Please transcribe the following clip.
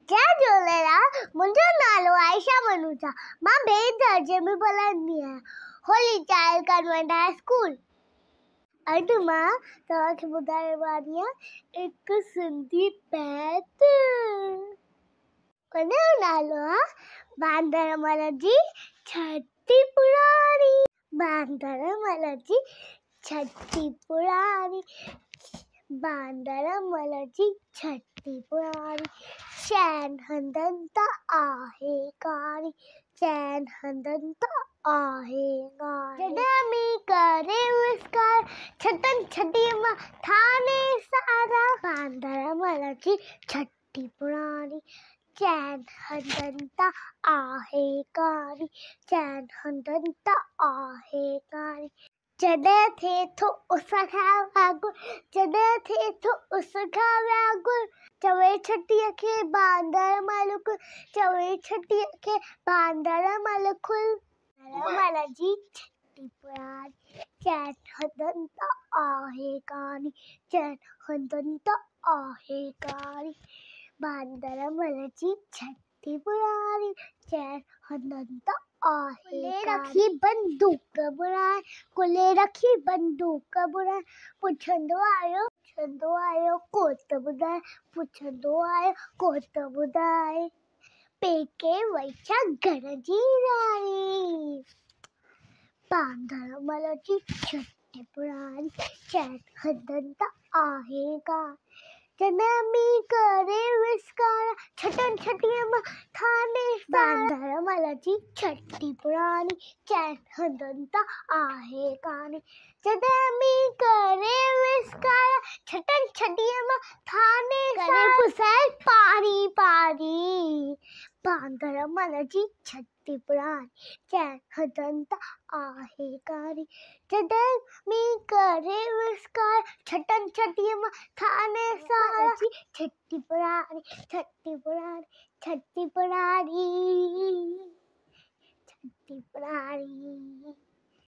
जय झूलेलाल। मुंहिंजो नालो आयशा मनूजा। मां ॿिए दर्जे में पढ़ंदी आहियां, Holi child convent high school. अॼु मां तव्हांखे ॿुधाइण वारी आहियां हिकु सिंधी बैत। हुनजो नालो आहे बांदरमल जी छठी पुराणी। बांदरमल जी छठी पुराणी, बांदरमल जी छठी पुराणी। चैन हंधनि त आहे कारी, चैन हंधनि त आहे कारी। जॾहिं मी करे विस्कार, छटनि छटीअ मां थाने सारा। बांदरमल जी छठी पुराणी, चैन हंधनि त आहे कारी, चैन हंधनि त आहे कारी। जॾहिं थिए थो उस खां वांगुरु, जॾहिं थिए थो उस खां वांगुरु, चवे छटीअ खे बांदरमल खुल, चवे छटीअ खे बांदरमल खुल। बांदरमल जी छठी पुराणी, चैन हंधनि त आहे कारी, चैन हंधनि त आहे कारी। बांदरमल जी छठी पुराणी, चैन हंधनि त आहे कारी। बंदूक बुराए, कुले रखी बंदूक बुराए, पुछंदो आयो कोत ॿुधाए, पुछंदो आयो कोत ॿुधाए। पेके वई छा घर जी राणी। बांदरमल जी छठी पुराणी, चैन हंधनि त आहे कारी। जॾहिं मी करे विस्कार, छटनि छटीअ मां थाने सारा। बांदरमल जी छठी पुराणी, चैन हंधनि त आहे कारी। जॾहिं मी करे विस्कार, छटनि छटीअ मां थाने सारा। पुसाए पारी पारी। बांदरमल जी छठी पुराणी, चैन हंधनि त आहे कारी। जॾहिं मी करे विस्कार, छटनि छटीअ मां थाने सारा। छठी पुराणी, छठी पुराणी, छठी पुराणी, छठी पुराणी।